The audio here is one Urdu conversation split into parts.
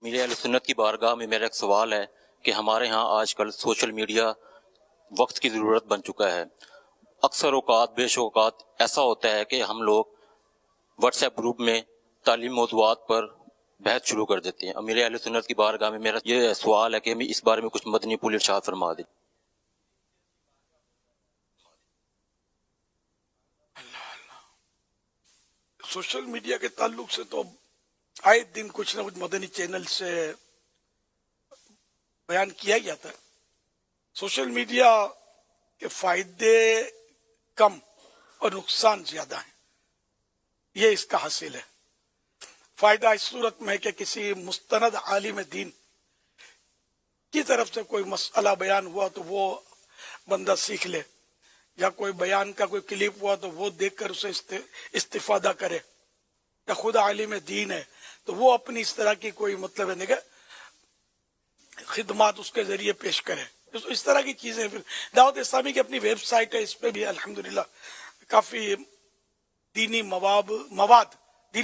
میرے اہل سنت کی بارگاہ میں میرا ایک سوال ہے کہ ہمارے ہاں آج کل سوشل میڈیا وقت کی ضرورت بن چکا ہے۔ اکثر اوقات بیش اوقات ایسا ہوتا ہے کہ ہم لوگ واٹس ایپ گروپ میں تعلیم موضوعات پر بحث شروع کر دیتے ہیں۔ میرے اہل سنت کی بارگاہ میں میرا یہ سوال ہے کہ اس بارے میں کچھ مدنی پھول ارشاد فرما دیں۔ سوشل میڈیا کے تعلق سے تو آئے دن کچھ نہ کچھ مدنی چینل سے بیان کیا ہی جاتا ہے۔ سوشل میڈیا کے فائدے کم اور نقصان زیادہ ہیں، یہ اس کا حاصل ہے۔ فائدہ اس صورت میں ہے کہ کسی مستند عالم دین کی طرف سے کوئی مسئلہ بیان ہوا تو وہ بندہ سیکھ لے، یا کوئی بیان کا کوئی کلپ ہوا تو وہ دیکھ کر اسے استفادہ کرے، یا خود عالم دین ہے تو وہ اپنی اس طرح کی کوئی مطلب ہے کہ خدمات اس کے ذریعے پیش کرے۔ اس طرح کی چیزیں پھر دعوت اسلامی کی اپنی ویب سائٹ ہے، اس پہ بھی الحمدللہ کافی دینی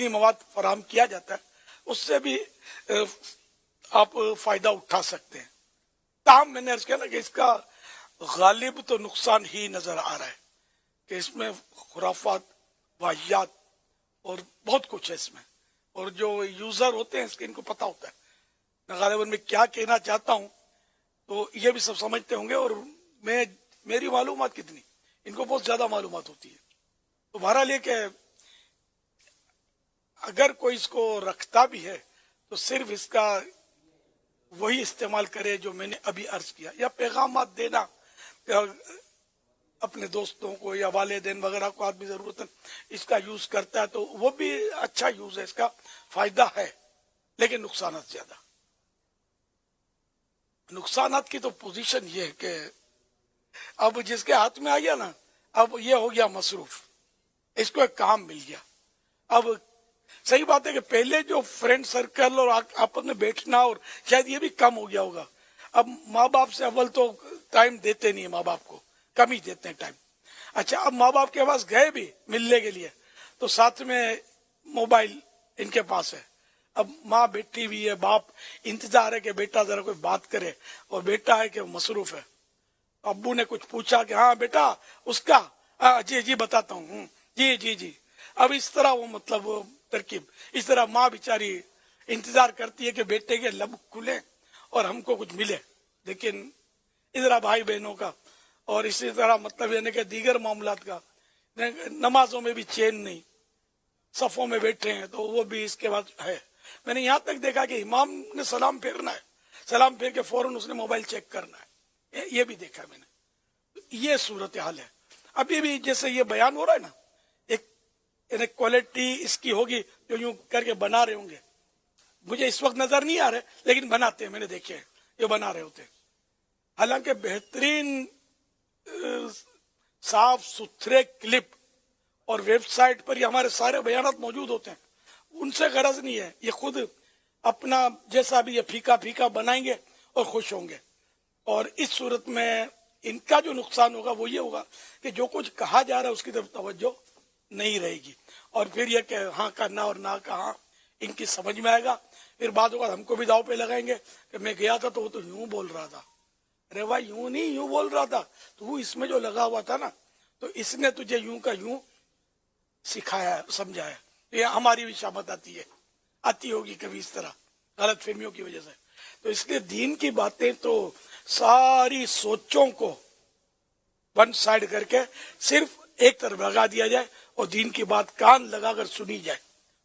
مواد فراہم کیا جاتا ہے، اس سے بھی آپ فائدہ اٹھا سکتے ہیں۔ تاہم میں نے عرض کیا نا کہ اس کا غالب تو نقصان ہی نظر آ رہا ہے کہ اس میں خرافات، واہیات اور بہت کچھ ہے اس میں، اور جو یوزر ہوتے ہیں اس کے ان کو پتہ ہوتا ہے میں غالباً میں کیا کہنا چاہتا ہوں، تو یہ بھی سب سمجھتے ہوں گے، اور میری معلومات کتنی، ان کو بہت زیادہ معلومات ہوتی ہے۔ تو بہرحال یہ کہ اگر کوئی اس کو رکھتا بھی ہے تو صرف اس کا وہی استعمال کرے جو میں نے ابھی عرض کیا، یا پیغامات دینا اپنے دوستوں کو یا والدین وغیرہ کو آدمی ضرورت اس کا یوز کرتا ہے تو وہ بھی اچھا یوز ہے، اس کا فائدہ ہے، لیکن نقصانات زیادہ۔ نقصانات کی تو پوزیشن یہ ہے کہ اب جس کے ہاتھ میں آ گیا نا، اب یہ ہو گیا مصروف، اس کو ایک کام مل گیا۔ اب صحیح بات ہے کہ پہلے جو فرینڈ سرکل اور آپس میں بیٹھنا اور شاید یہ بھی کم ہو گیا ہوگا۔ اب ماں باپ سے اول تو ٹائم دیتے نہیں، ماں باپ کو کم ہی دیتے ہیں ٹائم۔ اچھا، اب ماں باپ کے پاس گئے بھی ملنے کے لیے تو ساتھ میں موبائل ان کے پاس ہے۔ اب ماں بیٹھی ہوئی ہے، باپ انتظار ہے کہ بیٹا ذرا کوئی بات کرے، اور بیٹا ہے کہ مصروف ہے۔ ابو نے کچھ پوچھا کہ ہاں بیٹا اس کا، جی بتاتا ہوں، جی۔ اب اس طرح وہ مطلب ترکیب، اس طرح ماں بیچاری انتظار کرتی ہے کہ بیٹے کے لب کھلے اور ہم کو کچھ ملے، لیکن ادھر بھائی بہنوں کا اور اسی طرح مطلب یعنی کہ دیگر معاملات کا، نمازوں میں بھی چین نہیں، صفوں میں بیٹھے ہیں تو وہ بھی اس کے بعد ہے۔ میں نے یہاں تک دیکھا کہ امام نے سلام پھیرنا ہے، سلام پھیر کے فوراً اس نے موبائل چیک کرنا ہے، یہ بھی دیکھا میں نے۔ یہ صورتحال ہے۔ ابھی بھی جیسے یہ بیان ہو رہا ہے نا، ایک کوالٹی اس کی ہوگی جو یوں کر کے بنا رہے ہوں گے، مجھے اس وقت نظر نہیں آ رہے لیکن بناتے ہیں، میں نے دیکھے ہیں یہ بنا رہے ہوتے ہیں۔ حالانکہ بہترین صاف ستھرے کلپ اور ویب سائٹ پر یہ ہمارے سارے بیانات موجود ہوتے ہیں، ان سے غرض نہیں ہے، یہ خود اپنا جیسا بھی یہ پھیکا بنائیں گے اور خوش ہوں گے۔ اور اس صورت میں ان کا جو نقصان ہوگا وہ یہ ہوگا کہ جو کچھ کہا جا رہا ہے اس کی طرف توجہ نہیں رہے گی، اور پھر یہ کہ ہاں کا نہ اور نہ کا ہاں ان کی سمجھ میں آئے گا۔ پھر بعد اوقات ہم کو بھی داؤ پہ لگائیں گے کہ میں گیا تھا تو وہ تو یوں بول رہا تھا۔ ارے بھائی یوں نہیں، یوں بول رہا تھا، تو وہ اس میں جو لگا ہوا تھا نا، تو اس نے تجھے یوں کا یوں سکھایا، سمجھایا۔ یہ ہماری بھی شامت آتی ہوگی کبھی اس طرح غلط فہمیوں کی وجہ سے۔ تو اس لیے دین کی باتیں تو ساری سوچوں کو ون سائڈ کر کے صرف ایک طرف لگا دیا جائے اور دین کی بات کان لگا کر سنی جائے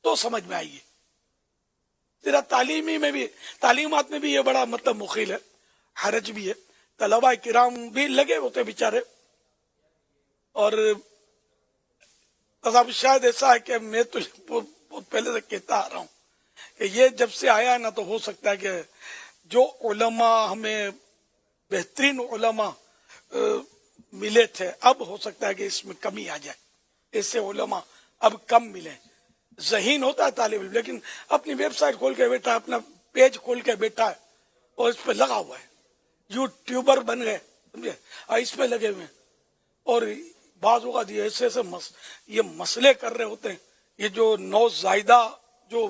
تو سمجھ میں آئیے۔ ذرا تعلیمات میں بھی یہ بڑا مطلب مخل ہے، حرج بھی ہے، طلبہ کرام بھی لگے ہوتے بیچارے، اور شاید ایسا ہے کہ میں تو بہت پہلے سے کہتا آ رہا ہوں کہ یہ جب سے آیا ہے نا، تو ہو سکتا ہے کہ جو علماء ہمیں بہترین علماء ملے تھے، اب ہو سکتا ہے کہ اس میں کمی آ جائے، ایسے علماء اب کم ملیں۔ ذہین ہوتا ہے طالب علم، لیکن اپنی ویب سائٹ کھول کے بیٹھا ہے، اپنا پیج کھول کے بیٹھا ہے اور اس پہ لگا ہوا ہے، یوٹیوبر بن گئے، سمجھے، اس پہ لگے ہوئے ہیں، اور بعض اوقات یہ ایسے یہ مسئلے کر رہے ہوتے ہیں، یہ جو نوزائیدہ جو